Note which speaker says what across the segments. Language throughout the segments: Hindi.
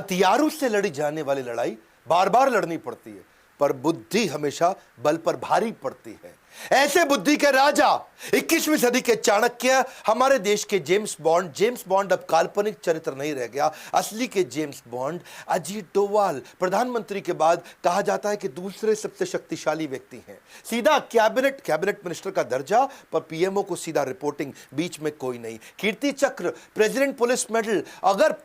Speaker 1: हथियारों से लड़ी जाने वाली लड़ाई बार बार लड़नी पड़ती है, पर बुद्धि हमेशा बल पर भारी पड़ती है। ऐसे बुद्धि के राजा 21वीं सदी के चाणक्य, हमारे देश के जेम्स बॉन्ड अब काल्पनिक चरित्र नहीं रह गया, असली के जेम्स बॉन्ड अजीत डोवाल प्रधानमंत्री के बाद कहा जाता है कि दूसरे सबसे शक्तिशाली व्यक्ति हैं। सीधा कैबिनेट मिनिस्टर का दर्जा, पर पीएमओ को सीधा रिपोर्टिंग, बीच में कोई नहीं। कीर्ति चक्र, प्रेसिडेंट पुलिस मेडल। अगर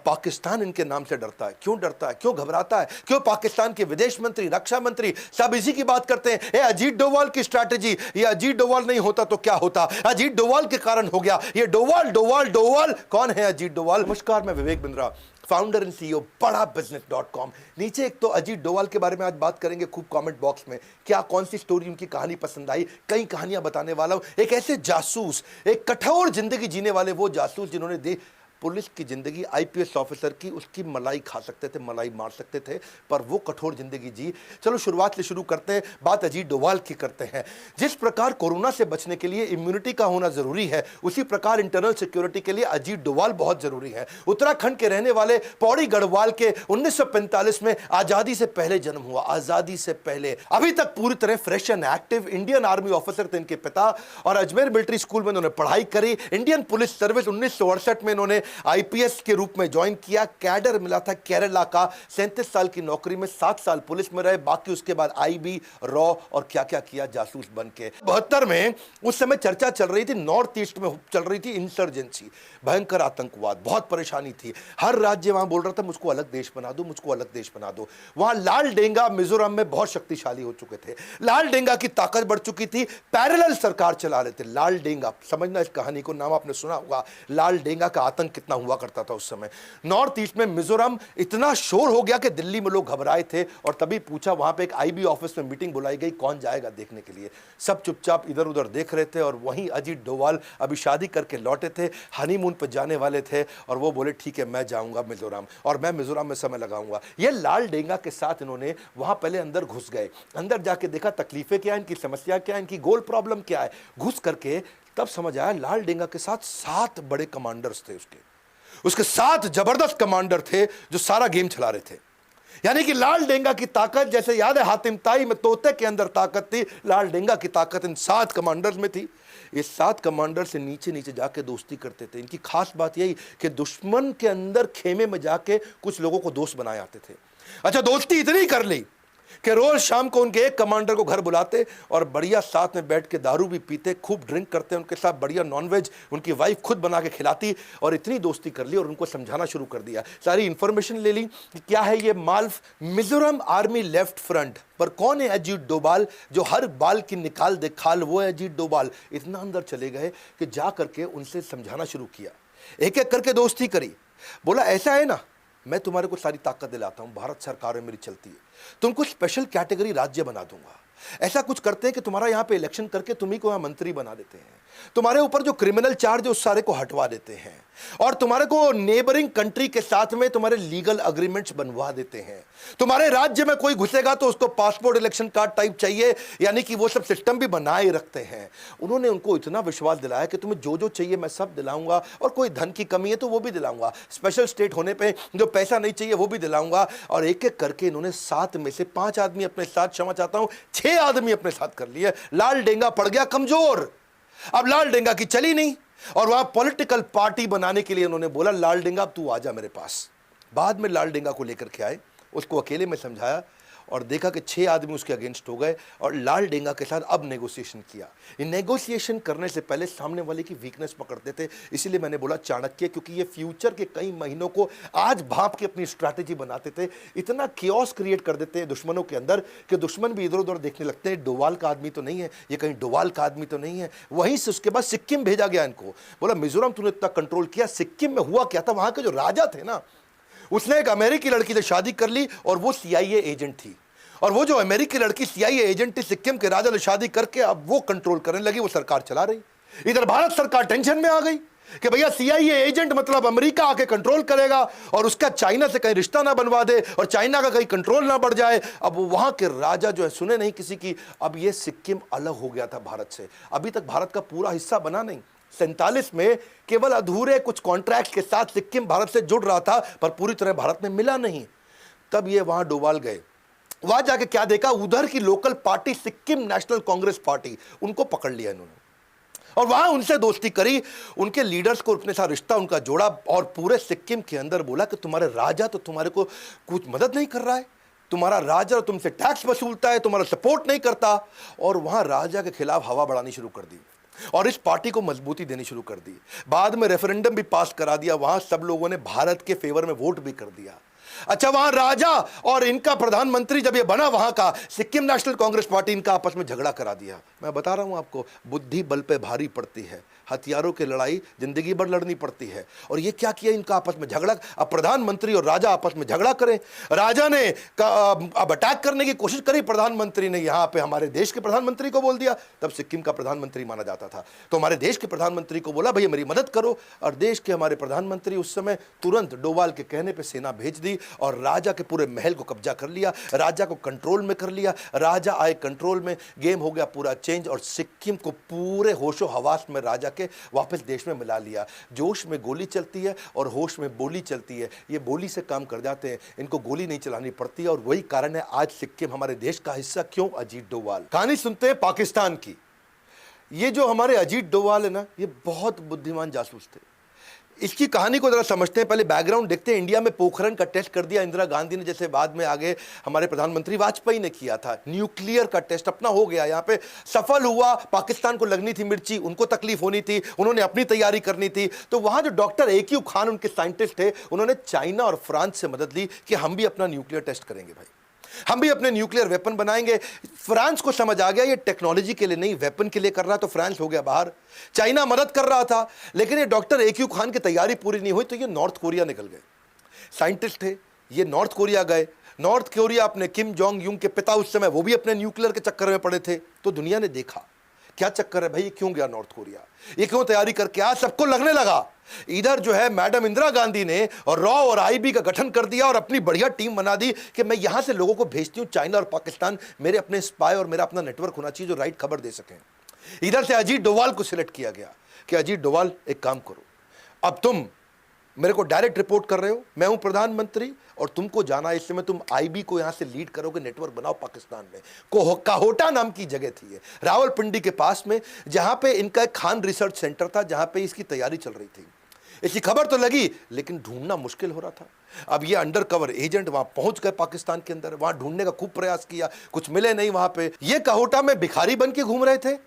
Speaker 1: पाकिस्तान इनके नाम से डरता है, क्यों डरता है, क्यों घबराता है, क्यों पाकिस्तान के विदेश मंत्री, रक्षा मंत्री सब इसी की बात करते हैं। ये अजीत डोवाल की स्ट्रैटेजी, ये अजीत डोवाल नहीं होता तो क्या होता, अजीत डोवाल के कारण हो गया ये। डोवाल कौन है अजीत डोवाल? नमस्कार, मैं Vivek Bindra, founder and CEO बड़ा बिजनेस.com। नीचे एक तो अजीत डोवाल के बारे में आज बात करेंगे खूब कमेंट बॉक्स में, क्या कौन सी स्टोरी उनकी कहानी पसंद आई, कई कहानियां बताने वाला हूं। एक ऐसे जासूस, एक कठोर जिंदगी जीने वाले वो जासूस जिन्होंने पुलिस की जिंदगी, आईपीएस ऑफिसर की, उसकी मलाई खा सकते थे, मलाई मार सकते थे, पर वो कठोर जिंदगी जी। चलो शुरुआत से शुरू करते हैं, बात अजीत डोवाल की करते हैं। जिस प्रकार कोरोना से बचने के लिए इम्यूनिटी का होना जरूरी है, उसी प्रकार इंटरनल सिक्योरिटी के लिए अजीत डोवाल बहुत जरूरी है। उत्तराखंड के रहने वाले पौड़ी गढ़वाल के 1945 में आजादी से पहले जन्म हुआ, आजादी से पहले, अभी तक पूरी तरह fresh and active. Indian army officer थे इनके पिता, और अजमेर मिलिट्री स्कूल में इन्होंने पढ़ाई करी। इंडियन पुलिस सर्विस 1968 में इन्होंने आईपीएस के रूप में ज्वाइन किया। कैडर मिला था केरला का, 37 साल की नौकरी में 7 साल पुलिस में रहे, बाकी उसके बाद आईबी, रॉ और क्या क्या किया जासूस बन के। 72 में उस समय चर्चा चल रही थी, नॉर्थ ईस्ट में चल रही थी इंसर्जेंसी, भयंकर आतंकवाद, बहुत परेशानी थी। हर राज्य वहां बोल रहा था मुझको अलग देश बना दो, मुझको अलग देश बना दो। वहां लाल डेंगा मिजोरम में बहुत शक्तिशाली हो चुके थे, लाल डेंगा की ताकत बढ़ चुकी थी, पैरेलल सरकार चला रहे थे। लाल डेंगा, समझना इस कहानी को, नाम आपने सुना होगा, लाल डेंगा का आतंक कितना हुआ करता था उस समय। नॉर्थ ईस्ट में मिजोरम इतना शोर हो गया कि दिल्ली में लोग घबराए थे, और तभी पूछा, वहां पे एक आईबी ऑफिस में मीटिंग बुलाई गई, कौन जाएगा देखने के लिए। सब चुपचाप इधर उधर देख रहे थे, और वहीं अजीत डोवाल अभी शादी करके लौटे थे, हनीमून पर जाने वाले थे, और वो बोले ठीक है मैं जाऊंगा मिजोरम, और मैं मिजोरम में समय लगाऊंगा। ये लाल डेंगा के साथ इन्होंने वहां पहले अंदर घुस गए, अंदर जाके देखा तकलीफें क्या है, इनकी समस्या क्या है, इनकी गोल प्रॉब्लम क्या है। घुस करके तब समझ आया लाल डेंगा के साथ 7 बड़े कमांडर्स थे, उसके 7 जबरदस्त कमांडर थे जो सारा गेम चला रहे थे। यानी कि लाल डेंगा की ताकत, जैसे याद है हातिम ताई में तोते के अंदर ताकत थी, लाल डेंगा की ताकत इन 7 कमांडर्स में थी। ये 7 कमांडर से नीचे नीचे जाके दोस्ती करते थे। इनकी खास बात यही कि दुश्मन के अंदर खेमे में जाके कुछ लोगों को दोस्त बनाए आते थे। अच्छा, दोस्ती इतनी कर ली कि रोज शाम को उनके एक कमांडर को घर बुलाते और बढ़िया साथ में बैठ के दारू भी पीते, खूब ड्रिंक करते, उनके साथ बढ़िया नॉनवेज उनकी वाइफ खुद बना के खिलाती, और इतनी दोस्ती कर ली और उनको समझाना शुरू कर दिया। सारी इंफॉर्मेशन ले ली कि क्या है ये माल्फ। मिजोरम आर्मी लेफ्ट फ्रंट पर कौन है अजीत डोवाल, जो हर बाल की निकाल दे खाल, वो है अजीत डोवाल। इतना अंदर चले गए कि जा करके उनसे समझाना शुरू किया, एक एक करके दोस्ती करी। बोला ऐसा है ना, मैं तुम्हारे को सारी ताकत दिलाता हूं, भारत सरकार में मेरी चलती है, तुमको स्पेशल कैटेगरी राज्य बना दूंगा। ऐसा कुछ करते हैं कि तुम्हारा यहां पे इलेक्शन करके तुम्ही को यहां मंत्री बना देते हैं, तुम्हारे ऊपर जो क्रिमिनल चार्ज है उस सारे को हटवा देते हैं, और तुम्हारे को नेबरिंग कंट्री के साथ में तुम्हारे लीगल अग्रीमेंट्स बनवा देते हैं। तुम्हारे राज्य में कोई घुसेगा तो उसको पासपोर्ट इलेक्शन कार्ड टाइप चाहिए, यानी कि वो सब सिस्टम भी बनाए रखते हैं। उन्होंने उनको इतना विश्वास दिलाया कि तुम्हें जो जो चाहिए मैं सब दिलाऊंगा, और कोई धन की कमी है तो वो भी दिलाऊंगा, स्पेशल स्टेट होने पे जो पैसा नहीं चाहिए वो भी दिलाऊंगा। और एक एक करके इन्होंने 7 में से 5 आदमी अपने साथ, क्षमा चाहता हूं 6 आदमी अपने साथ कर लिए। लाल डेंगा पड़ गया कमजोर, अब लाल डेंगा की चली नहीं, और वहां पॉलिटिकल पार्टी बनाने के लिए उन्होंने बोला लाल डेंगा तू आजा मेरे पास। बाद में लाल डेंगा को लेकर के आए, उसको अकेले में समझाया, और देखा कि 6 आदमी उसके अगेंस्ट हो गए, और लाल डेंगा के साथ अब नेगोशिएशन किया। ये नेगोशिएशन करने से पहले सामने वाले की वीकनेस पकड़ते थे, इसीलिए मैंने बोला चाणक्य, क्योंकि ये फ्यूचर के कई महीनों को आज भांप के अपनी स्ट्रैटेजी बनाते थे। इतना कियोस क्रिएट कर देते हैं दुश्मनों के अंदर कि दुश्मन भी इधर उधर देखने लगते हैं, डोवाल का आदमी तो नहीं है ये, कहीं डोवाल का आदमी तो नहीं है। वहीं से उसके बाद सिक्किम भेजा गया इनको, बोला मिजोरम तूने इतना कंट्रोल किया, सिक्किम में हुआ क्या था, वहां के जो राजा थे ना, उसने एक अमेरिकी लड़की से शादी कर ली, और वो सीआईए एजेंट थी, और वो जो अमेरिकी लड़की सीआईए एजेंट थी, सिक्किम के राजा ने शादी करके अब वो कंट्रोल करने लगी, वो सरकार चला रही। इधर भारत सरकार टेंशन में आ गई कि भैया सीआईए एजेंट मतलब अमेरिका आके कंट्रोल करेगा, और उसका चाइना से कहीं रिश्ता ना बनवा दे, और चाइना का कहीं कंट्रोल ना बढ़ जाए। अब वहां के राजा जो है सुने नहीं किसी की। अब ये सिक्किम अलग हो गया था भारत से, अभी तक भारत का पूरा हिस्सा बना नहीं, 47 में केवल अधूरे कुछ कॉन्ट्रैक्ट के साथ सिक्किम भारत से जुड़ रहा था, पर पूरी तरह भारत में मिला नहीं। तब ये वहां डोवाल गए, वहां जाके क्या देखा, उधर की local party Sikkim national Congress party, उनको पकड़ लिया इन्होंने और वहां उनसे दोस्ती करी, उनके लीडर्स को अपने साथ रिश्ता उनका जोड़ा और पूरे सिक्किम के अंदर बोला कि तुम्हारे राजा तो तुम्हारे को कुछ मदद नहीं कर रहा है, तुम्हारा राजा तुमसे टैक्स वसूलता है, तुम्हारा सपोर्ट नहीं करता। और वहां राजा के खिलाफ हवा बढ़ानी शुरू कर दी और इस पार्टी को मजबूती देनी शुरू कर दी। बाद में रेफरेंडम भी पास करा दिया, वहां सब लोगों ने भारत के फेवर में वोट भी कर दिया। अच्छा, वहां राजा और इनका प्रधानमंत्री जब ये बना, वहां का सिक्किम नेशनल कांग्रेस पार्टी, इनका आपस में झगड़ा करा दिया। मैं बता रहा हूं आपको, बुद्धि बल पे भारी पड़ती है, हथियारों की लड़ाई जिंदगी भर लड़नी पड़ती है। और ये क्या किया, इनका आपस में झगड़ा, अब प्रधानमंत्री और राजा आपस में झगड़ा करें। राजा ने अब अटैक करने की कोशिश करी, प्रधानमंत्री ने यहां पे हमारे देश के प्रधानमंत्री को बोल दिया, तब सिक्किम का प्रधानमंत्री माना जाता था, तो हमारे देश के प्रधानमंत्री को बोला भैया मेरी मदद करो। और देश के हमारे प्रधानमंत्री उस समय तुरंत डोवाल के कहने पर सेना भेज दी और राजा के पूरे महल को कब्जा कर लिया, राजा को कंट्रोल में कर लिया। राजा आए कंट्रोल में, गेम हो गया पूरा चेंज और सिक्किम को पूरे होशो हवास में राजा के वापस देश में मिला लिया। जोश में गोली चलती है और होश में बोली चलती है, ये बोली से काम कर जाते हैं, इनको गोली नहीं चलानी पड़ती है। और वही कारण है आज सिक्किम हमारे देश का हिस्सा क्यों। अजीत डोवाल। कहानी सुनते हैं पाकिस्तान की। ये जो हमारे अजीत डोवाल है ना, ये बहुत बुद्धिमान जासूस थे। इसकी कहानी को जरा समझते हैं, पहले बैकग्राउंड देखते हैं। इंडिया में पोखरण का टेस्ट कर दिया इंदिरा गांधी ने, जैसे बाद में आगे हमारे प्रधानमंत्री वाजपेयी ने किया था। न्यूक्लियर का टेस्ट अपना हो गया, यहाँ पे सफल हुआ। पाकिस्तान को लगनी थी मिर्ची, उनको तकलीफ होनी थी, उन्होंने अपनी तैयारी करनी थी। तो वहां जो डॉक्टर AQ खान उनके साइंटिस्ट थे, उन्होंने चाइना और फ्रांस से मदद ली कि हम भी अपना न्यूक्लियर टेस्ट करेंगे भाई, हम भी अपने न्यूक्लियर वेपन बनाएंगे। फ्रांस को समझ आ गया ये टेक्नोलॉजी के लिए नहीं वेपन के लिए कर रहा, तो फ्रांस हो गया बाहर। चाइना मदद कर रहा था, लेकिन ये डॉक्टर AQ खान की तैयारी पूरी नहीं हुई, तो ये नॉर्थ कोरिया निकल गए। साइंटिस्ट थे ये, नॉर्थ कोरिया गए। नॉर्थ कोरिया अपने किम जोंग यूंग के पिता उस समय, वो भी अपने न्यूक्लियर के चक्कर में पड़े थे। तो दुनिया ने देखा क्या चक्कर है भाई, ये क्यों गया नॉर्थ कोरिया, ये क्यों तैयारी करके आया। सबको लगने लगा इधर जो है मैडम इंदिरा गांधी ने और रॉ और IB का गठन कर दिया और अपनी बढ़िया टीम बना दी कि मैं यहां से लोगों को भेजती हूं चाइना और पाकिस्तान, मेरे अपने स्पाई और मेरा अपना नेटवर्क होना चाहिए जो राइट खबर दे सकें। इधर से अजीत डोवाल को सिलेक्ट किया गया कि अजीत डोवाल एक काम करो, अब तुम मेरे को डायरेक्ट रिपोर्ट कर रहे हो, मैं हूं प्रधानमंत्री और तुमको जाना है, इस समय तुम IB को यहां से लीड करोगे, नेटवर्क बनाओ पाकिस्तान में। काहोटा नाम की जगह थी ये, रावलपिंडी के पास में, जहां पे इनका एक खान रिसर्च सेंटर था, जहां पे इसकी तैयारी चल रही थी। इसकी खबर तो लगी, लेकिन ढूंढना मुश्किल हो रहा था। अब ये अंडर कवर एजेंट वहां पहुंच गए पाकिस्तान के अंदर, वहां ढूंढने का खूब प्रयास किया, कुछ मिले नहीं वहां पे। ये काहोटा में भिखारी बन के घूम रहे थे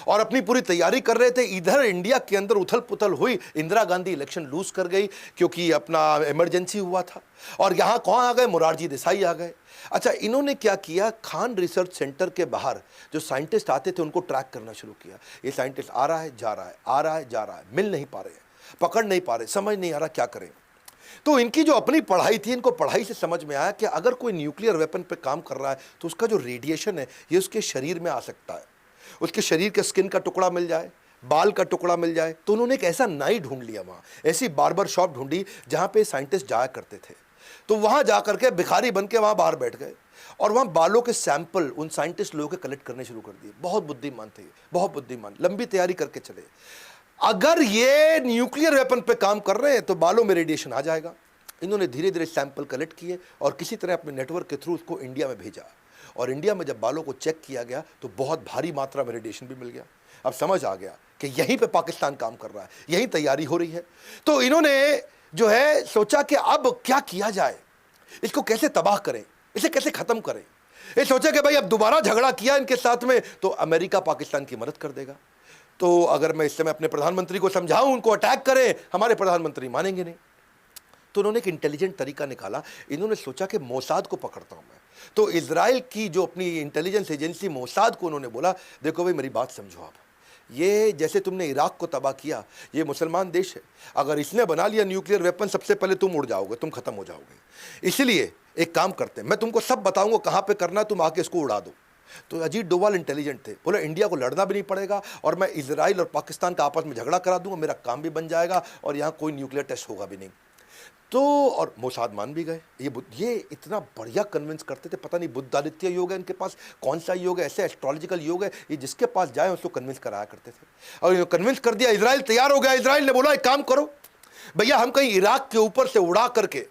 Speaker 1: और अपनी पूरी तैयारी कर रहे थे। इधर इंडिया के अंदर उथल पुथल हुई, इंदिरा गांधी इलेक्शन लूज कर गई क्योंकि अपना इमरजेंसी हुआ था। और यहां कौन आ गए, मोरारजी देसाई आ गए। अच्छा, इन्होंने क्या किया, खान रिसर्च सेंटर के बाहर जो साइंटिस्ट आते थे उनको ट्रैक करना शुरू किया। ये साइंटिस्ट आ रहा है जा रहा है, आ रहा है जा रहा है, मिल नहीं पा रहे हैं, पकड़ नहीं पा रहे, समझ नहीं आ रहा क्या करें। तो इनकी जो अपनी पढ़ाई थी, इनको पढ़ाई से समझ में आया कि अगर कोई न्यूक्लियर वेपन पे काम कर रहा है तो उसका जो रेडिएशन है ये उसके शरीर में आ सकता है, उसके शरीर के स्किन का टुकड़ा मिल जाए, बाल का टुकड़ा मिल जाए। तो उन्होंने एक ऐसा नाई ढूंढ लिया, वहाँ ऐसी बार्बर शॉप ढूंढी जहाँ पे साइंटिस्ट जाया करते थे। तो वहाँ जा करके भिखारी बन के वहाँ बाहर बैठ गए और वहाँ बालों के सैंपल उन साइंटिस्ट लोगों के कलेक्ट करने शुरू कर दिए। बहुत बुद्धिमान थे, बहुत बुद्धिमान, लंबी तैयारी करके चले। अगर ये न्यूक्लियर वेपन पे काम कर रहे हैं तो बालों में रेडिएशन आ जाएगा। इन्होंने धीरे धीरे सैंपल कलेक्ट किए और किसी तरह अपने नेटवर्क के थ्रू उसको इंडिया में भेजा। और इंडिया में जब बालों को चेक किया गया तो बहुत भारी मात्रा में रेडिएशन भी मिल गया। अब समझ आ गया कि यहीं पे पाकिस्तान काम कर रहा है, यहीं तैयारी हो रही है। तो इन्होंने जो है सोचा कि अब क्या किया जाए, इसको कैसे तबाह करें, इसे कैसे खत्म करें। ये सोचा कि भाई अब दोबारा झगड़ा किया इनके साथ में तो अमेरिका पाकिस्तान की मदद कर देगा। तो अगर मैं इस समय अपने प्रधानमंत्री को समझाऊं उनको अटैक करें, हमारे प्रधानमंत्री मानेंगे नहीं। तो उन्होंने एक इंटेलिजेंट तरीका निकाला। इन्होंने सोचा कि मोसाद को पकड़ता हूं मैं। तो इजराइल की जो अपनी इंटेलिजेंस एजेंसी मोसाद को उन्होंने बोला, देखो भाई मेरी बात समझो आप, ये जैसे तुमने इराक को तबाह किया, ये मुसलमान देश है, अगर इसने बना लिया न्यूक्लियर वेपन सबसे पहले तुम उड़ जाओगे, तुम खत्म हो जाओगे। इसलिए एक काम करते हैं, मैं तुमको सब बताऊंगा कहां पे करना, तुम आके इसको उड़ा दो। तो अजीत डोवाल इंटेलिजेंट थे, बोले इंडिया को लड़ना भी नहीं पड़ेगा और मैं इजराइल और पाकिस्तान का आपस में झगड़ा करा दूंगा, मेरा काम भी बन जाएगा और यहां कोई न्यूक्लियर टेस्ट होगा भी नहीं। तो और मोसाद मान भी गए। ये इतना बढ़िया कन्विंस करते थे, पता नहीं बुद्धादित्य योग है इनके पास, कौन सा योग है, ऐसे एस्ट्रोलॉजिकल योग है, ये जिसके पास जाए उसको कन्विंस कराया करते थे। और कन्विंस कर दिया, इजराइल तैयार हो गया। इजराइल ने बोला एक काम करो भैया, हम कहीं इराक के ऊपर से उड़ा करके,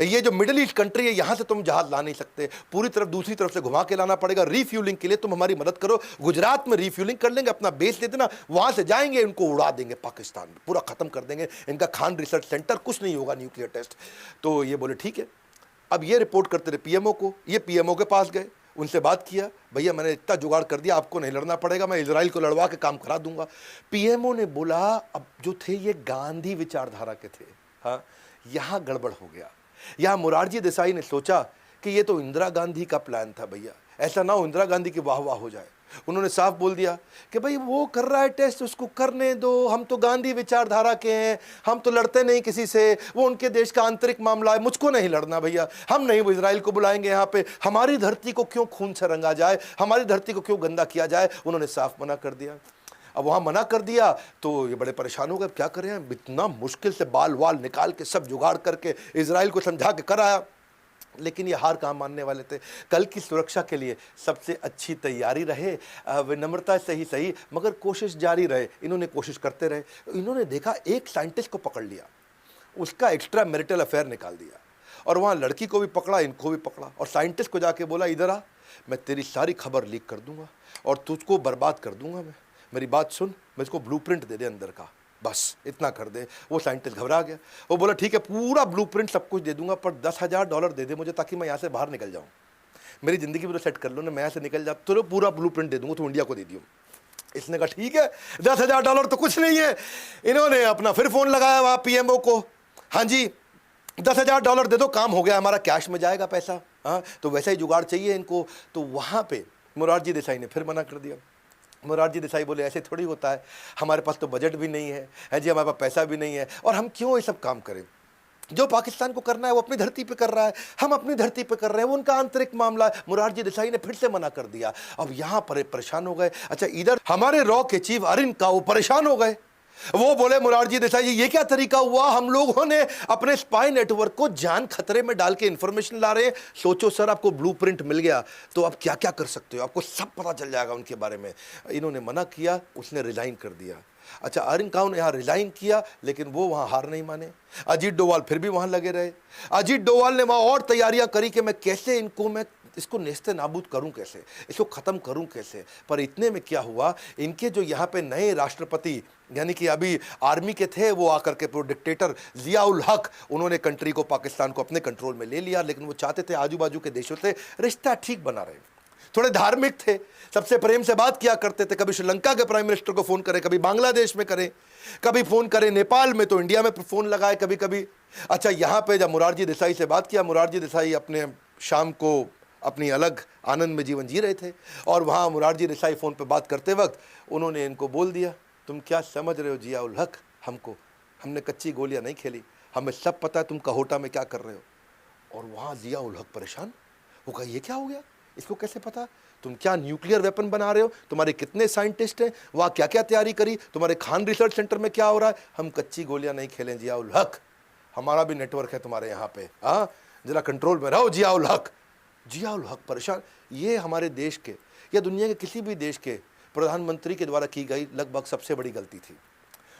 Speaker 1: ये जो मिडिल ईस्ट कंट्री है यहां से तुम जहाज ला नहीं सकते, पूरी तरफ दूसरी तरफ से घुमा के लाना पड़ेगा। रीफ्यूलिंग के लिए तुम हमारी मदद करो, गुजरात में रीफ्यूलिंग कर लेंगे, अपना बेस दे देना, वहां से जाएंगे, इनको उड़ा देंगे पाकिस्तान में, पूरा खत्म कर देंगे इनका खान रिसर्च सेंटर, कुछ नहीं होगा न्यूक्लियर टेस्ट। तो ये बोले ठीक है। अब ये रिपोर्ट करते रहे पीएमओ को, ये पीएमओ के पास गए, उनसे बात किया, भैया मैंने इतना जुगाड़ कर दिया, आपको नहीं लड़ना पड़ेगा, मैं इजराइल को लड़वा के काम करा दूंगा। पीएमओ ने बोला, अब जो थे ये गांधी विचारधारा के थे, हाँ यहां गड़बड़ हो गया। यहां मोरारजी देसाई ने सोचा कि ये तो इंदिरा गांधी का प्लान था भैया, ऐसा ना हो इंदिरा गांधी की वाह वाह हो जाए। उन्होंने साफ बोल दिया कि भाई वो कर रहा है टेस्ट, उसको करने दो, हम तो गांधी विचारधारा के हैं, हम तो लड़ते नहीं किसी से, वो उनके देश का आंतरिक मामला है, मुझको नहीं लड़ना भैया, हम नहीं वो इजराइल को बुलाएंगे यहाँ पे, हमारी धरती को क्यों खून से रंगा जाए, हमारी धरती को क्यों गंदा किया जाए। उन्होंने साफ मना कर दिया। अब वहां मना कर दिया तो ये बड़े परेशान हो गए, क्या करें, इतना मुश्किल से बाल वाल निकाल के सब जुगाड़ करके इजराइल को समझा के कराया, लेकिन ये हार कहाँ मानने वाले थे। कल की सुरक्षा के लिए सबसे अच्छी तैयारी रहे, विनम्रता से ही सही मगर कोशिश जारी रहे। इन्होंने कोशिश करते रहे। इन्होंने देखा एक साइंटिस्ट को पकड़ लिया, उसका एक्स्ट्रा मैरिटल अफेयर निकाल दिया, और वहाँ लड़की को भी पकड़ा, इनको भी पकड़ा, और साइंटिस्ट को जाके बोला इधर आ, मैं तेरी सारी खबर लीक कर दूंगा और तुझको बर्बाद कर दूंगा, मैं मेरी बात सुन, मैं इसको ब्लूप्रिंट दे दे अंदर का, बस इतना कर दे। वो साइंटिस्ट घबरा गया, वो बोला ठीक है पूरा ब्लूप्रिंट सब कुछ दे दूंगा, पर $10,000 दे दे मुझे, ताकि मैं यहाँ से बाहर निकल जाऊँ, मेरी ज़िंदगी पूरा सेट कर लो ना, मैं यहाँ से निकल जा, तो पूरा ब्लूप्रिंट दे दूंगा, तो इंडिया को दे दियो। इसने कहा ठीक है, $10,000 तो कुछ नहीं है। इन्होंने अपना फिर फ़ोन लगाया वहाँ पीएमओ को, हाँ जी $10,000 दे दो, काम हो गया हमारा, कैश में जाएगा पैसा, हाँ तो वैसा ही जुगाड़ चाहिए इनको। तो वहाँ पे मोरारजी देसाई ने फिर मना कर दिया। मोरारजी देसाई बोले ऐसे थोड़ी होता है, हमारे पास तो बजट भी नहीं है जी, हमारे पास पैसा भी नहीं है, और हम क्यों ये सब काम करें, जो पाकिस्तान को करना है वो अपनी धरती पे कर रहा है, हम अपनी धरती पे कर रहे हैं, वो उनका आंतरिक मामला है। मोरारजी देसाई ने फिर से मना कर दिया। अब यहाँ पर परेशान हो गए। अच्छा इधर हमारे रॉ के चीफ अरिन का वो परेशान हो गए, वो बोले मोरारजी देसाई जी ये क्या तरीका हुआ, हम लोगों ने अपने स्पाई नेटवर्क को जान खतरे में डाल के इंफॉर्मेशन ला रहे हैं। सोचो सर आपको ब्लूप्रिंट मिल गया तो आप क्या क्या कर सकते हो, आपको सब पता चल जाएगा उनके बारे में। इन्होंने मना किया, उसने रिजाइन कर दिया। अच्छा अरिन खान ने यहाँ रिजाइन किया, लेकिन वो वहाँ हार नहीं माने। अजीत डोवाल फिर भी वहाँ लगे रहे। अजीत डोवाल ने वहाँ और तैयारियां करी कि मैं कैसे मैं इसको नेस्ते नाबूद करूं, कैसे इसको ख़त्म करूं कैसे। पर इतने में क्या हुआ, इनके जो यहाँ पे नए राष्ट्रपति यानी कि अभी आर्मी के थे, वो आकर के प्रो डिक्टेटर जिया उल हक, उन्होंने कंट्री को, पाकिस्तान को अपने कंट्रोल में ले लिया। लेकिन वो चाहते थे आजू बाजू के देशों से रिश्ता ठीक बना रहे, थोड़े धार्मिक थे, सबसे प्रेम से बात किया करते थे। कभी श्रीलंका के प्राइम मिनिस्टर को फ़ोन करें, कभी बांग्लादेश में करें, कभी फ़ोन करें नेपाल में, तो इंडिया में फ़ोन लगाए कभी कभी। अच्छा यहाँ पे जब मोरारजी देसाई से बात किया, मोरारजी देसाई अपने शाम को अपनी अलग आनंद में जीवन जी रहे थे, और वहाँ मोरारजी देसाई फ़ोन पे बात करते वक्त उन्होंने इनको बोल दिया, तुम क्या समझ रहे हो जिया उल हक, हमने कच्ची गोलियां नहीं खेली, हमें सब पता है तुम कहोटा में क्या कर रहे हो। और वहाँ जिया उल हक परेशान, वो कहा ये क्या हो गया, इसको कैसे पता, तुम क्या न्यूक्लियर वेपन बना रहे हो, तुम्हारे कितने साइंटिस्ट हैं, वहाँ क्या क्या तैयारी करी, तुम्हारे खान रिसर्च सेंटर में क्या हो रहा है। हम कच्ची गोलियां नहीं खेलें जिया उल हक, हमारा भी नेटवर्क है तुम्हारे यहाँ पे, हाँ जरा कंट्रोल में रहो जिया उल हक। जिया उल हक परेशान। ये हमारे देश के या दुनिया के किसी भी देश के प्रधानमंत्री के द्वारा की गई लगभग सबसे बड़ी गलती थी।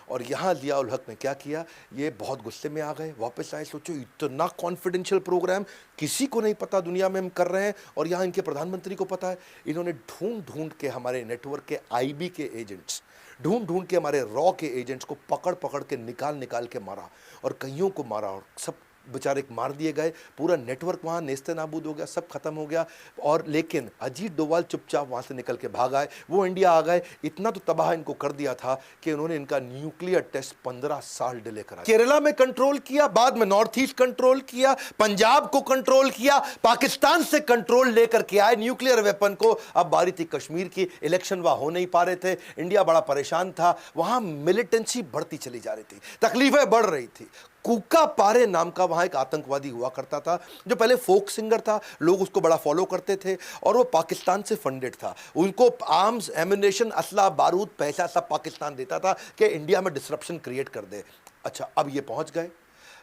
Speaker 1: और यहाँ जिया उल हक ने क्या किया, ये बहुत गुस्से में आ गए, वापस आए। सोचो इतना कॉन्फिडेंशियल प्रोग्राम किसी को नहीं पता दुनिया में हम कर रहे हैं, और यहाँ इनके प्रधानमंत्री को पता है। इन्होंने ढूंढ ढूंढ के हमारे नेटवर्क के आईबी के एजेंट्स, ढूंढ ढूंढ के हमारे रॉ के एजेंट्स को पकड़ पकड़ के निकाल के मारा, और कईयों को मारा, और सब बेचारे मार दिए गए। पूरा नेटवर्क वहाँ नेस्ते नाबूद हो गया, सब खत्म हो गया। और लेकिन अजीत डोवाल चुपचाप वहाँ से निकल के भाग आए, वो इंडिया आ गए। इतना तो तबाह इनको कर दिया था कि उन्होंने इनका न्यूक्लियर टेस्ट 15 साल डिले करा। केरला में कंट्रोल किया, बाद में नॉर्थ ईस्ट कंट्रोल किया, पंजाब को कंट्रोल किया, पाकिस्तान से कंट्रोल लेकर के आए न्यूक्लियर वेपन को। अब बारी थी कश्मीर की, इलेक्शन वहाँ हो नहीं पा रहे थे, इंडिया बड़ा परेशान था, वहाँ मिलिटेंसी बढ़ती चली जा रही थी, तकलीफें बढ़ रही थी। कूका पारे नाम का वहाँ एक आतंकवादी हुआ करता था, जो पहले फोक सिंगर था, लोग उसको बड़ा फॉलो करते थे, और वो पाकिस्तान से फंडेड था। उनको आर्म्स, एमिनेशन, असला, बारूद, पैसा सब पाकिस्तान देता था कि इंडिया में डिसरप्शन क्रिएट कर दे। अच्छा अब ये पहुँच गए,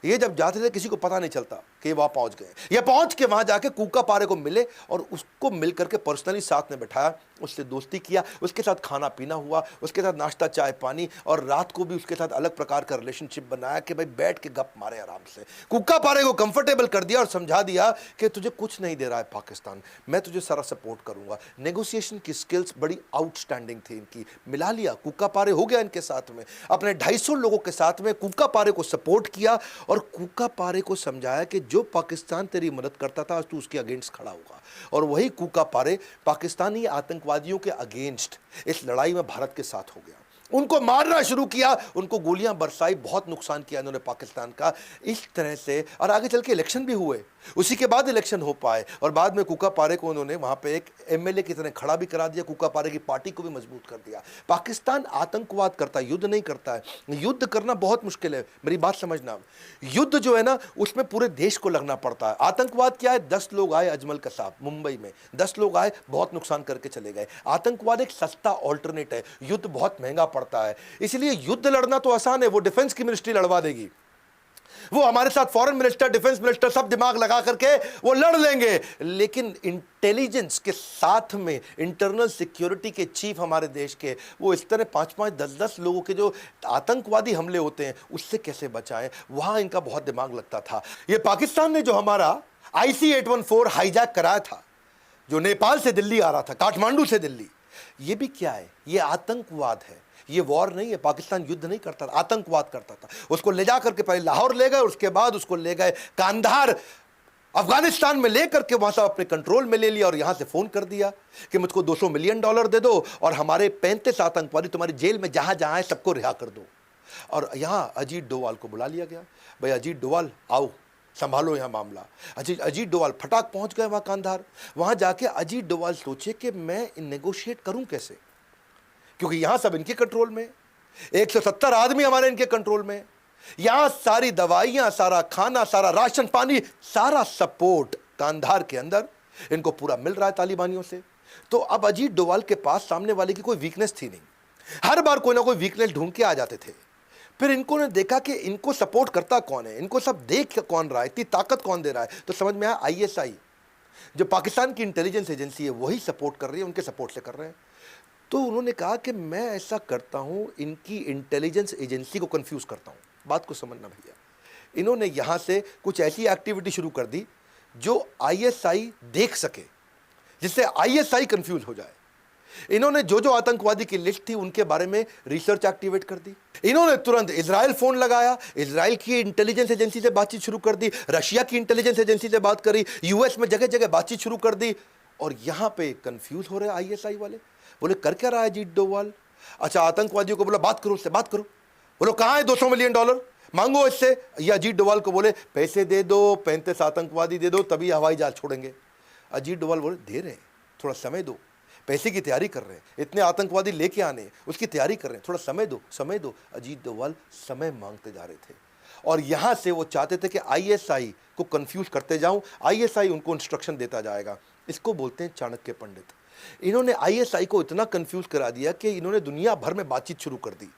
Speaker 1: ये जब जाते थे किसी को पता नहीं चलता कि ये वहां पहुंच गए। ये पहुंच के वहां जाके कूका पारे को मिले और उसको मिलकर के पर्सनली साथ में बैठाया, उससे दोस्ती किया, उसके साथ खाना पीना हुआ, उसके साथ नाश्ता चाय पानी, और रात को भी उसके साथ अलग प्रकार का रिलेशनशिप बनाया कि भाई बैठ के गप मारे आराम से। कूका पारे को कंफर्टेबल कर दिया और समझा दिया कि तुझे कुछ नहीं दे रहा है पाकिस्तान, मैं तुझे सारा सपोर्ट करूंगा। नेगोशिएशन की स्किल्स बड़ी आउटस्टैंडिंग थी इनकी। मिला लिया, कूका पारे हो गया इनके साथ में, अपने 250 लोगों के साथ में कूका पारे को सपोर्ट किया और कूका पारे को समझाया कि जो पाकिस्तान तेरी मदद करता था आज तू उसके अगेंस्ट खड़ा होगा। और वही कूका पारे पाकिस्तानी आतंकवादियों के अगेंस्ट इस लड़ाई में भारत के साथ हो गया। उनको मारना शुरू किया, उनको गोलियां बरसाई, बहुत नुकसान किया इन्होंने पाकिस्तान का इस तरह से। और आगे चल के इलेक्शन भी हुए, उसी के बाद इलेक्शन हो पाए और बाद में कूका पारे को उन्होंने वहां पे एक एमएलए की तरह खड़ा भी करा दिया, कूका पारे की पार्टी को भी मजबूत कर दिया। पाकिस्तान आतंकवाद करता है, युद्ध नहीं करता है। युद्ध करना बहुत मुश्किल है, मेरी बात समझना। युद्ध जो है ना उसमें पूरे देश को लगना पड़ता है। आतंकवाद क्या है, 10 लोग आए अजमल कसाब मुंबई में, 10 लोग आए बहुत नुकसान करके चले गए। आतंकवाद एक सस्ता ऑल्टरनेट है, युद्ध बहुत महंगा पड़ता है। इसलिए युद्ध लड़ना तो आसान है, वो डिफेंस की मिनिस्ट्री लड़वा देगी, वो हमारे साथ फॉरेन मिनिस्टर डिफेंस मिनिस्टर सब दिमाग लगा करके वो लड़ लेंगे। लेकिन इंटेलिजेंस के साथ में इंटरनल सिक्योरिटी के चीफ हमारे देश के, वो इस तरह 5-5 10-10 लोगों के जो आतंकवादी हमले होते हैं उससे कैसे बचाएं, वहां इनका बहुत दिमाग लगता था। ये पाकिस्तान ने जो हमारा IC-814 हाईजैक कराया था, जो नेपाल से दिल्ली आ रहा था, काठमांडू से दिल्ली, ये भी क्या है, ये आतंकवाद है। ये वॉर नहीं है, पाकिस्तान युद्ध नहीं करता था, आतंकवाद करता था। उसको ले जा करके पहले लाहौर ले गए, उसके बाद उसको ले गए कांधार अफगानिस्तान में लेकर के वहां से अपने कंट्रोल में ले लिया और यहां से फोन कर दिया कि मुझको $200 मिलियन दे दो और हमारे 35 आतंकवादी तुम्हारी जेल में जहां जहां है सबको रिहा कर दो। और यहां अजीत डोवाल को बुला लिया गया, भाई अजीत डोवाल आओ संभालो यहां मामला। अजीत डोवाल फटाक पहुंच गए वहां कांधार। वहां जाके अजीत डोवाल सोचे कि मैं नेगोशिएट करूं कैसे, क्योंकि यहां सब इनके कंट्रोल में, 170 आदमी हमारे इनके कंट्रोल में, यहां सारी दवाइयां, सारा खाना, सारा राशन पानी, सारा सपोर्ट कांधार के अंदर इनको पूरा मिल रहा है तालिबानियों से। तो अब अजीत डोवाल के पास सामने वाले की कोई वीकनेस थी नहीं, हर बार कोई ना कोई वीकनेस ढूंढ के आ जाते थे। फिर इनको ने देखा कि इनको सपोर्ट करता कौन है, इनको सब देख कौन रहा है, इतनी ताकत कौन दे रहा है, तो समझ में आया ISI जो पाकिस्तान की इंटेलिजेंस एजेंसी है वही सपोर्ट कर रही है, उनके सपोर्ट से कर रहे हैं। तो उन्होंने कहा कि मैं ऐसा करता हूं, इनकी इंटेलिजेंस एजेंसी को कंफ्यूज करता हूं। बात को समझना भैया, इन्होंने यहां से कुछ ऐसी एक्टिविटी शुरू कर दी जो ISI देख सके, जिससे ISI कंफ्यूज हो जाए। इन्होंने जो जो आतंकवादी की लिस्ट थी उनके बारे में रिसर्च एक्टिवेट कर दी। इन्होंने तुरंत इजराइल फोन लगाया, इजराइल की इंटेलिजेंस एजेंसी से बातचीत शुरू कर दी, रशिया की इंटेलिजेंस एजेंसी से बात करी, US में जगह जगह बातचीत शुरू कर दी। और यहां पे कंफ्यूज हो रहे ISI वाले, बोले कर क्या रहा है अजीत डोवाल। अच्छा, आतंकवादियों को बोला बात करो, उससे बात करो। बोलो कहां है $200 मिलियन मांगो इससे। ये अजीत डोवाल को बोले पैसे दे दो, 35 आतंकवादी दे दो, तभी हवाई जहाज छोड़ेंगे। अजीत डोवाल बोले दे रहे हैं, थोड़ा समय दो, पैसे की तैयारी कर रहे हैं, इतने आतंकवादी लेके आने उसकी तैयारी कर रहे हैं, थोड़ा समय दो, समय दो। अजीत डोवाल समय मांगते जा रहे थे और यहां से वो चाहते थे कि ISI को कंफ्यूज करते जाऊं, ISI उनको इंस्ट्रक्शन देता जाएगा। इसको बोलते हैं चाणक्य पंडित। इन्होंने ISI को इतना कंफ्यूज करा दिया कि इन्होंने दुनिया भर में बातचीत शुरू कर दी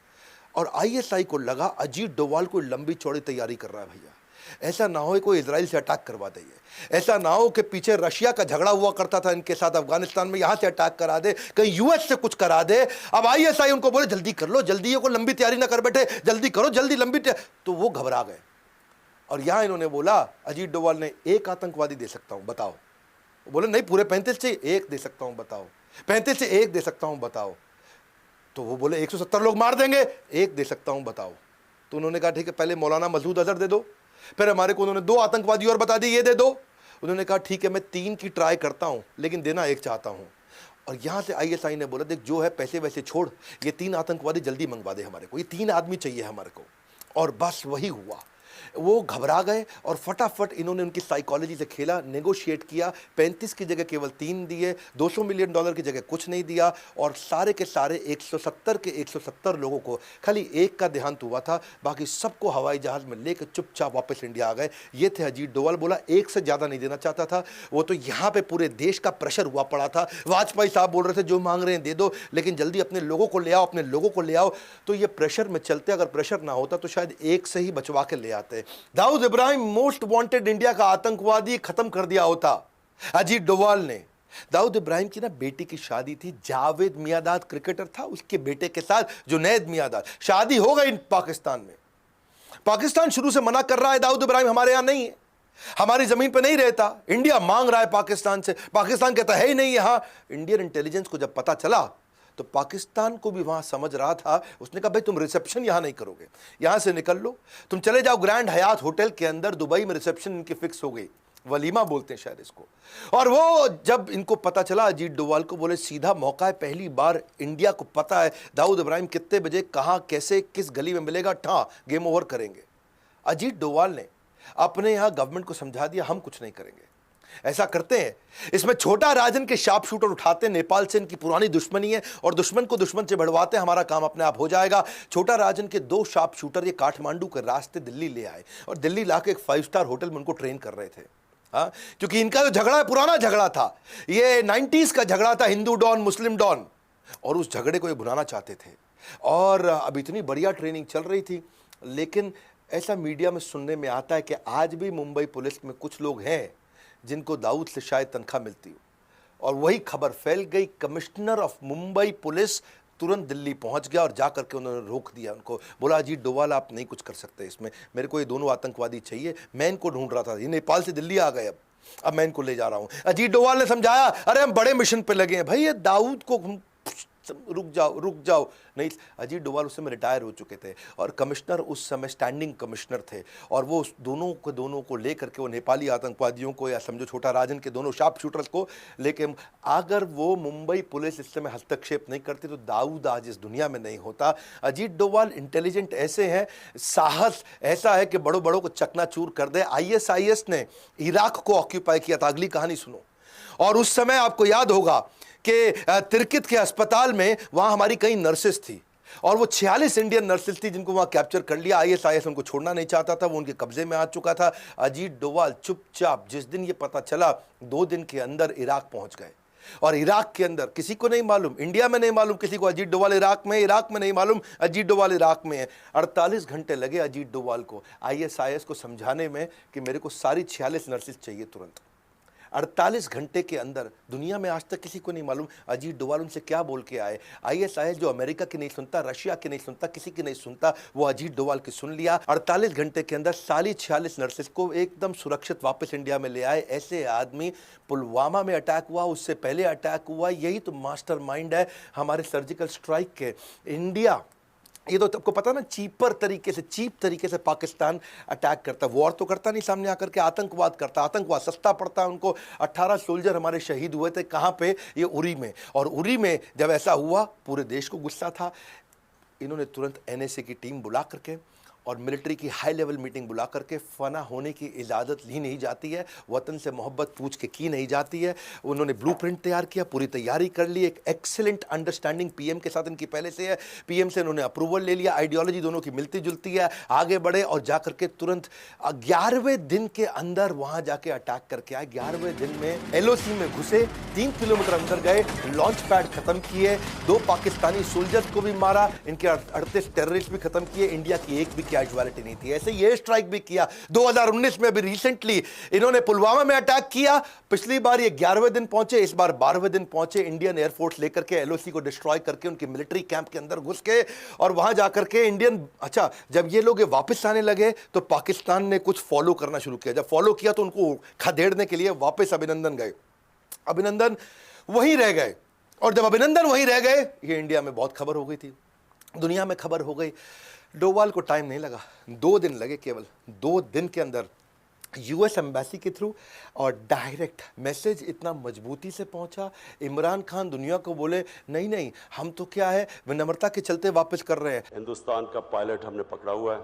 Speaker 1: और ISI को लगा अजीत डोवाल को लंबी चौड़ी तैयारी कर रहा है भैया, ऐसा ना हो कोई इजराइल से अटैक करवा दे, ऐसा ना हो कि पीछे रशिया का झगड़ा हुआ करता था इनके साथ अफगानिस्तान में, यहां से अटैक करा दे, कहीं US से कुछ करा दे। अब ISI उनको बोले जल्दी कर लो, जल्दी, ये को लंबी तैयारी ना कर बैठे, जल्दी करो, जल्दी लंबी तो वो घबरा गए। और यहां इन्होंने बोला, अजीत डोवाल ने, एक आतंकवादी दे सकता हूं बताओ। बोले नहीं पूरे 35 से एक दे सकता हूं बताओ, 35 से एक दे सकता हूं बताओ। तो वो बोले 170 लोग मार देंगे, एक दे सकता हूं बताओ। तो उन्होंने कहा ठीक है, पहले मौलाना मसूद अजहर दे दो, फिर हमारे को उन्होंने 2 आतंकवादी और बता दी, ये दे दो। उन्होंने कहा ठीक है मैं 3 की ट्राई करता हूं, लेकिन देना 1 चाहता हूं। और यहां से ISI ने बोला देख जो है पैसे वैसे छोड़, ये 3 आतंकवादी जल्दी मंगवा दे हमारे को, ये 3 आदमी चाहिए हमारे को। और बस वही हुआ, वो घबरा गए और फटाफट इन्होंने उनकी साइकोलॉजी से खेला, नेगोशिएट किया, 35 की जगह केवल 3 दिए, $200 मिलियन की जगह कुछ नहीं दिया। और सारे के सारे 170 के 170 लोगों को खाली एक का देहांत हुआ था, बाकी सबको हवाई जहाज में लेकर चुपचाप वापस इंडिया आ गए। ये थे अजीत डोवाल। बोला एक से ज़्यादा नहीं देना चाहता था वो, तो यहाँ पे पूरे देश का प्रेशर हुआ पड़ा था। वाजपेयी साहब बोल रहे थे जो मांग रहे हैं दे दो, लेकिन जल्दी अपने लोगों को ले आओ, अपने लोगों को ले आओ। तो ये प्रेशर में चलते, अगर प्रेशर ना होता तो शायद एक से ही बचवा के ले आते। जाते। Dawood Ibrahim most wanted India का आतंकवादी खत्म कर दिया होता अजीत डोभाल ने। दाऊद इब्राहिम की ना बेटी की शादी थी, जावेद मियांदाद क्रिकेटर था, उसके बेटे के साथ जुनैद मियांदाद, शादी हो गई पाकिस्तान में। पाकिस्तान शुरू से मना कर रहा है दाऊद इब्राहिम हमारे यहां नहीं है, हमारी जमीन पे नहीं रहता। इंडिया मांग रहा है पाकिस्तान से, पाकिस्तान कहता है ही नहीं यहां। इंडियन इंटेलिजेंस को जब पता चला तो पाकिस्तान को भी वहां समझ रहा था, उसने कहा भाई तुम रिसेप्शन यहां नहीं करोगे, यहां से निकल लो, तुम चले जाओ ग्रैंड हयात होटल के अंदर, दुबई में रिसेप्शन इनकी फिक्स हो गई, वलीमा बोलते हैं शायद इसको। और वो जब इनको पता चला अजीत डोभाल को, बोले सीधा मौका है, पहली बार इंडिया को पता है दाऊद इब्राहिम कितने बजे कहां कैसे किस गली में मिलेगा, ठा गेम ओवर करेंगे। अजीत डोभाल ने अपने यहां गवर्नमेंट को समझा दिया हम कुछ नहीं करेंगे, ऐसा करते हैं। इसमें छोटा राजन के शार्प शूटर उठाते, नेपाल से इनकी पुरानी दुश्मनी है और दुश्मन को दुश्मन से बढ़वाते, हमारा काम अपने आप हो जाएगा। छोटा राजन के 2 शार्प शूटर ये काठमांडू के रास्ते दिल्ली ले आए और दिल्ली लाके एक 5 स्टार होटल में उनको ट्रेन कर रहे थे। हाँ, क्योंकि इनका जो झगड़ा है पुराना झगड़ा था, ये 90s का झगड़ा था, हिंदू डॉन मुस्लिम डॉन, और उस झगड़े को ये भुनाना चाहते थे। और अब इतनी बढ़िया ट्रेनिंग चल रही थी, लेकिन ऐसा मीडिया में सुनने में आता है कि आज भी मुंबई पुलिस में कुछ लोग हैं जिनको दाऊद से शायद तनख्वाह मिलती हो। और वही खबर फैल गई, कमिश्नर ऑफ मुंबई पुलिस तुरंत दिल्ली पहुंच गया और जाकर के उन्होंने रोक दिया उनको, बोला अजीत डोभाल आप नहीं कुछ कर सकते इसमें, मेरे को ये दोनों आतंकवादी चाहिए, मैं इनको ढूंढ रहा था, ये नेपाल से दिल्ली आ गए, अब मैं इनको ले जा रहा हूं। अजीत डोभाल ने समझाया अरे हम बड़े मिशन पे लगे हैं भाई, ये दाऊद को रुक जाओ नहीं। अजीत डोभाल उस समय रिटायर हो चुके थे और कमिश्नर उस समय स्टैंडिंग कमिश्नर थे, और वो दोनों को लेकर के वो नेपाली आतंकवादियों को, या समझो छोटा राजन के दोनों शार्प शूटर्स को लेके, अगर वो मुंबई पुलिस इस समय हस्तक्षेप नहीं करती तो दाऊद आज इस दुनिया में नहीं होता। अजीत डोभाल इंटेलिजेंट ऐसे हैं, साहस ऐसा है कि बड़ों बड़ों को चकनाचूर कर दे। ISIS ने इराक को ऑक्यूपाई किया था, अगली कहानी सुनो। और उस समय आपको याद होगा कि तिरकित के अस्पताल में वहां हमारी कई नर्सेस थी, और वो 46 इंडियन नर्सेस थी जिनको वहां कैप्चर कर लिया। ISIS उनको छोड़ना नहीं चाहता था, वो उनके कब्जे में आ चुका था। अजीत डोभाल चुपचाप, जिस दिन ये पता चला 2 दिन के अंदर इराक पहुंच गए, और इराक के अंदर किसी को नहीं मालूम, इंडिया में नहीं मालूम किसी को अजीत डोभाल इराक में नहीं मालूम अजीत डोभाल इराक में है। 48 घंटे लगे अजीत डोभाल को ISIS को समझाने में कि मेरे को सारी 46 नर्सेस चाहिए तुरंत। 48 घंटे के अंदर, दुनिया में आज तक किसी को नहीं मालूम अजीत डोभाल उनसे क्या बोल के आए। ISIS जो अमेरिका की नहीं सुनता, रशिया की नहीं सुनता, किसी की नहीं सुनता, वो अजीत डोभाल की सुन लिया। 48 घंटे के अंदर सारी 46 नर्सेस को एकदम सुरक्षित वापस इंडिया में ले आए। ऐसे आदमी, पुलवामा में अटैक हुआ, उससे पहले अटैक हुआ, यही तो मास्टरमाइंड है हमारे सर्जिकल स्ट्राइक के। इंडिया, ये तो आपको पता ना, चीप तरीके से पाकिस्तान अटैक करता, वॉर तो करता नहीं सामने आकर के, आतंकवाद करता, आतंकवाद सस्ता पड़ता है उनको। 18 सोल्जर हमारे शहीद हुए थे, कहाँ पे, ये उरी में। और उरी में जब ऐसा हुआ पूरे देश को गुस्सा था, इन्होंने तुरंत NSA की टीम बुला करके और मिलिट्री की हाई लेवल मीटिंग बुला करके, फना होने की इजाज़त ली नहीं जाती है, वतन से मोहब्बत पूछ के की नहीं जाती है। उन्होंने ब्लूप्रिंट तैयार किया, पूरी तैयारी कर ली, एक एक्सीलेंट अंडरस्टैंडिंग PM के साथ इनकी पहले से है, PM से इन्होंने अप्रूवल ले लिया, आइडियोलॉजी दोनों की मिलती जुलती है, आगे बढ़े और जाकर के तुरंत 11वें दिन के अंदर वहाँ जाके अटैक करके आए। 11वें दिन में LOC में घुसे, 3 किलोमीटर अंदर गए, लॉन्च पैड खत्म किए, 2 पाकिस्तानी सोल्जर्स को भी मारा, इनके 38 टेररिस्ट भी खत्म किए, इंडिया की एक भी कैजुअलिटी नहीं थी। ऐसे ये स्ट्राइक भी किया 2019 में, भी रिसेंटली इन्होंने पुलवामा में अटैक किया। पिछली बार ये 11वें दिन पहुंचे, इस बार 12वें दिन पहुंचे, इंडियन एयरफोर्स लेकर के LOC को डिस्ट्रॉय करके उनके मिलिट्री कैंप के अंदर घुस के, और वहां जाकर के इंडियन, अच्छा जब ये लोग वापस आने लगे तो पाकिस्तान ने कुछ फॉलो करना शुरू किया। जब फॉलो किया तो उनको खदेड़ने के लिए वापस अभिनंदन गए, अभिनंदन वहीं रह गए, और जब अभिनंदन वहीं रह गए, ये इंडिया में बहुत खबर हो गई थी, दुनिया में खबर हो गई। डोभाल को टाइम नहीं लगा, 2 दिन लगे, केवल 2 दिन के अंदर US एम्बेसी के थ्रू और डायरेक्ट मैसेज इतना मजबूती से पहुंचा। इमरान खान दुनिया को बोले नहीं हम तो क्या है, विनम्रता के चलते वापस कर रहे हैं।
Speaker 2: हिंदुस्तान का पायलट हमने पकड़ा हुआ है,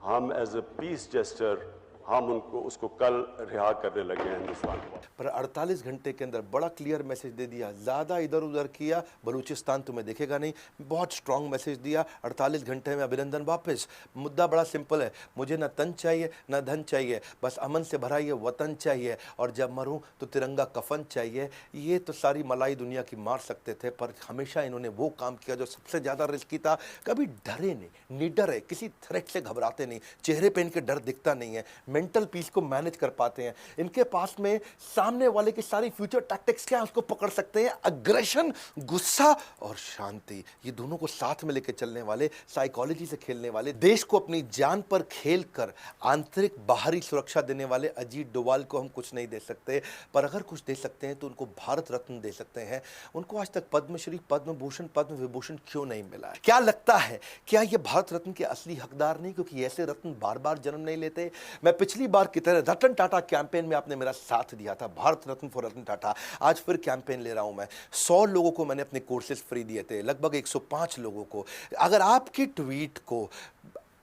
Speaker 2: हम एज ए पीस जेस्टर हम उसको कल रिहा करने लगे हैं हिंदुस्तान को।
Speaker 1: पर 48 घंटे के अंदर बड़ा क्लियर मैसेज दे दिया, ज़्यादा इधर उधर किया बलूचिस्तान तुम्हें देखेगा नहीं, बहुत स्ट्रांग मैसेज दिया। 48 घंटे में अभिनंदन वापस। मुद्दा बड़ा सिंपल है, मुझे ना तन चाहिए ना धन चाहिए, बस अमन से भरा ये वतन चाहिए, और जब मरूं तो तिरंगा कफन चाहिए। ये तो सारी मलाई दुनिया की मार सकते थे, पर हमेशा इन्होंने वो काम किया जो सबसे ज़्यादा रिस्की था। कभी डरे नहीं, निडर है, किसी थ्रेट से घबराते नहीं, चेहरे पे इनके डर दिखता नहीं है, मेंटल पीस को मैनेज कर पाते हैं। इनके पास में सामने वाले की सारी फ्यूचर टैक्टिक्स क्या है उसको पकड़ सकते हैं। अग्रेशन, गुस्सा और शांति, ये दोनों को साथ में लेकर चलने वाले, साइकोलॉजी से खेलने वाले, देश को अपनी जान पर खेल कर आंतरिक बाहरी सुरक्षा देने वाले अजीत डोभाल को हम कुछ नहीं दे सकते, पर अगर कुछ दे सकते हैं तो उनको भारत रत्न दे सकते हैं। उनको आज तक पद्मश्री, पद्म भूषण, पद्म विभूषण क्यों नहीं मिला है? क्या लगता है, क्या ये भारत रत्न के असली हकदार नहीं, क्योंकि ऐसे रत्न बार बार जन्म नहीं लेते? मैं पिछली बार की तरह रतन टाटा कैंपेन में आपने मेरा साथ दिया था, भारत रत्न फॉर रतन टाटा। आज फिर कैंपेन ले रहा हूं मैं। 100 लोगों को मैंने अपने कोर्सेज फ्री दिए थे, लगभग 105 लोगों को। अगर आपकी ट्वीट को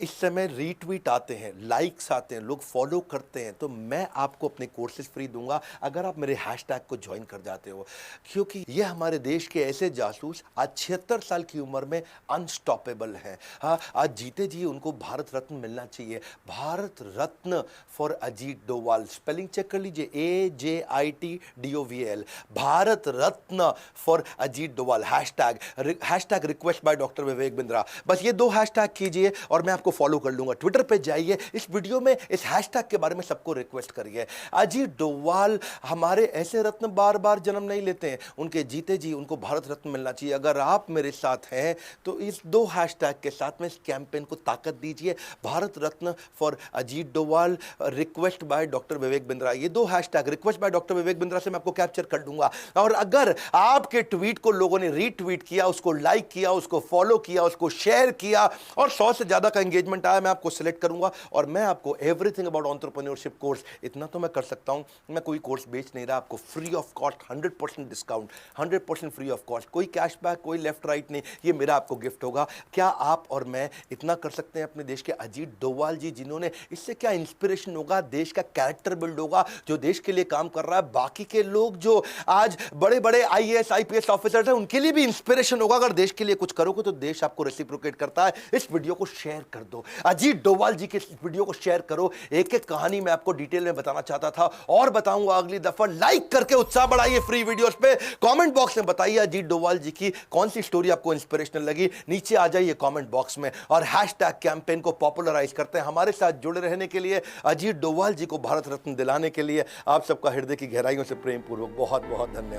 Speaker 1: इस समय रीट्वीट आते हैं, लाइक्स आते हैं, लोग फॉलो करते हैं, तो मैं आपको अपने कोर्सेज फ्री दूंगा अगर आप मेरे हैशटैग को ज्वाइन कर जाते हो। क्योंकि ये हमारे देश के ऐसे जासूस आज 76 साल की उम्र में अनस्टॉपेबल हैं। हाँ, आज जीते जी उनको भारत रत्न मिलना चाहिए। Bharat Ratna for Ajit Doval, spelling check कर लीजिए, AJITDOVAL, Bharat Ratna for Ajit Doval. Hashtag request by doctor Vivek Bindra. बस ये 2 हैशटैग कीजिए और मैं आपको फॉलो कर लूंगा। ट्विटर पे जाइए, इस वीडियो में इस हैशटैग के बारे में सबको रिक्वेस्ट करिए। अजीत डोभाल हमारे ऐसे रत्न बार बार जन्म नहीं लेते हैं, उनके जीते जी उनको भारत रत्न मिलना चाहिए। अगर आप मेरे साथ हैं तो इस 2 हैशटैग के साथ में इस कैंपेन को ताकत दीजिए। Bharat Ratna for Ajit Doval, request by doctor Vivek Bindra. ये 2 hashtag request by doctor Vivek Bindra से मैं आपको कैप्चर कर दूंगा। और अगर आपके ट्वीट को लोगों ने रीट्वीट किया, उसको लाइक किया, उसको फॉलो किया, उसको शेयर किया और 100 से ज्यादा का एंगेजमेंट आया, मैं आपको सिलेक्ट करूंगा और मैं आपको एवरीथिंग अबाउट एंटरप्रेन्योरशिप कोर्स, इतना तो मैं कर सकता हूं, मैं कोई कोर्स बेच नहीं रहा, आपको free of cost 100% discount, 100% free of cost, कोई कैशबैक, कोई लेफ्ट राइट नहीं, ये मेरा आपको गिफ्ट होगा। क्या आप और मैं इतना कर सकते हैं अपने देश के अजीत डोभाल जी, जिन्होंने, इससे क्या इंस्पिरेशन होगा, देश का कैरेक्टर बिल्ड होगा, जो देश के लिए काम कर रहा है। बाकी के लोग जो आज बड़े बड़े IAS IPS ऑफिसर्स हैं, उनके लिए भी इंस्पिरेशन होगा। अगर देश के लिए कुछ करोगे तो देश आपको रेसिप्रोकेट करता है। इस वीडियो को शेयर कर दो, अजीत डोभाल जी के वीडियो को शेयर करो। एक एक कहानी मैं आपको डिटेल में बताना चाहता था और बताऊंगा अगली दफा। लाइक करके उत्साह बढ़ाइए फ्री वीडियोस पे। कमेंट बॉक्स में बताइए अजीत डोभाल जी की कौन सी स्टोरी आपको इंस्पिरेशनल लगी, नीचे आ जाइए कमेंट बॉक्स में और हैशटैग कैंपेन को पॉपुलराइज करते हैं। हमारे साथ जुड़े रहने के लिए, अजीत डोभाल जी को भारत रत्न दिलाने के लिए आप सबका हृदय की गहराइयों से प्रेम पूर्वक बहुत बहुत धन्यवाद।